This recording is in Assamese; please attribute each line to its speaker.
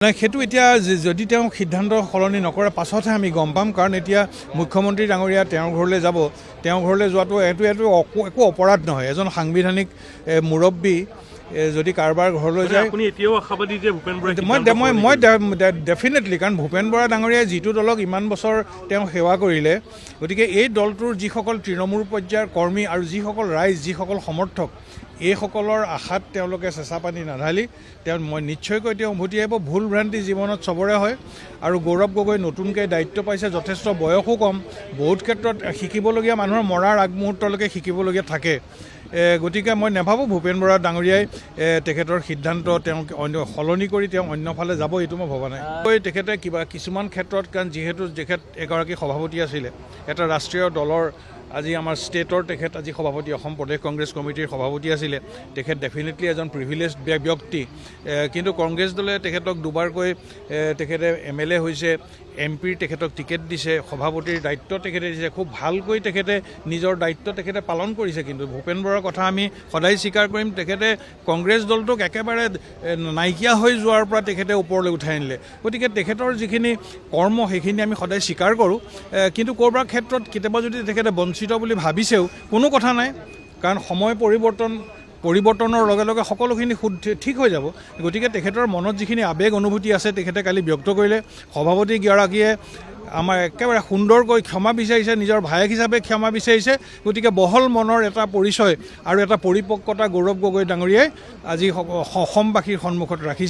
Speaker 1: সেইটো এতিয়া যদি তেওঁ সিদ্ধান্ত সলনি নকৰে পাছতহে আমি গম পাম কাৰণ এতিয়া মুখ্যমন্ত্ৰী ডাঙৰীয়া তেওঁৰ ঘৰলৈ যাব তেওঁৰ ঘৰলৈ যোৱাটো এইটো একো অপৰাধ নহয় এজন সাংবিধানিক মুৰব্বী যদি কাৰোবাৰ ঘৰলৈ যায়
Speaker 2: আপুনি এতিয়াও আশাবাদী যে ভূপেন বৰাই
Speaker 1: মই ডেফিনেটলি কাৰণ ভূপেন বৰা ডাঙৰীয়াই যিটো দলক ইমান বছৰ তেওঁ সেৱা কৰিলে গতিকে এই দলটোৰ যিসকল তৃণমূল পৰ্যায়ৰ কৰ্মী আৰু যিসকল ৰাইজ যিসকল সমৰ্থক এইসকলৰ আশাত তেওঁলোকে চেঁচা পানী নাঢালি মই নিশ্চয়কৈ তেওঁ উভতি আহিব ভুল ভ্ৰান্তি জীৱনত চবৰে হয় আৰু গৌৰৱ গগৈ নতুনকৈ দায়িত্ব পাইছে যথেষ্ট বয়সো কম বহুত ক্ষেত্ৰত শিকিবলগীয়া মানুহৰ মৰাৰ আগমুহূৰ্তলৈকে শিকিবলগীয়া থাকে গতিকে মই নাভাবোঁ ভূপেন বৰা ডাঙৰীয়াই তেখেতৰ সিদ্ধান্ত তেওঁ সলনি কৰি তেওঁ অন্যফালে যাব এইটো মই ভবা নাই তেখেতে কিছুমান ক্ষেত্ৰত কাৰণ যিহেতু তেখেত এগৰাকী সভাপতি আছিলে এটা ৰাষ্ট্ৰীয় দলৰ আজি আমাৰ ষ্টেটৰ তেখেত আজি সভাপতি অসম প্ৰদেশ কংগ্ৰেছ কমিটিৰ সভাপতি আছিলে তেখেত ডেফিনেটলি এজন প্ৰিভিলেজ ব্যক্তি কিন্তু কংগ্ৰেছ দলে তেখেতক দুবাৰকৈ তেখেতে MLA হৈছে MP তেখেতক টিকেট দিছে সভাপতিৰ দায়িত্ব তেখেতে দিছে খুব ভালকৈ তেখেতে নিজৰ দায়িত্ব তেখেতে পালন কৰিছে কিন্তু ভূপেন বৰাৰ কথা আমি সদায় স্বীকাৰ কৰিম তেখেতে কংগ্ৰেছ দলটোক একেবাৰে নাইকিয়া হৈ যোৱাৰ পৰা তেখেতে ওপৰলৈ উঠাই আনিলে গতিকে তেখেতৰ যিখিনি কৰ্ম সেইখিনি আমি সদায় স্বীকাৰ কৰোঁ কিন্তু ক'ৰবাৰ ক্ষেত্ৰত কেতিয়াবা যদি তেখেতে বঞ্চিত বুলি ভাবিছেও কোনো কথা নাই কাৰণ সময় পৰিৱৰ্তনৰ লগে লগে সকলোখিনি ঠিক হৈ যাব গতিকে তেখেতৰ মনত যিখিনি আৱেগ অনুভূতি আছে তেখেতে কালি ব্যক্ত কৰিলে সভাপতিগৰাকীয়ে আমাৰ একেবাৰে সুন্দৰকৈ ক্ষমা বিচাৰিছে নিজৰ ভায়েক হিচাপে ক্ষমা বিচাৰিছে গতিকে বহল মনৰ এটা পৰিচয় আৰু এটা পৰিপক্কতা গৌৰৱ গগৈ ডাঙৰীয়াই আজি অসমবাসীৰ সন্মুখত ৰাখিছে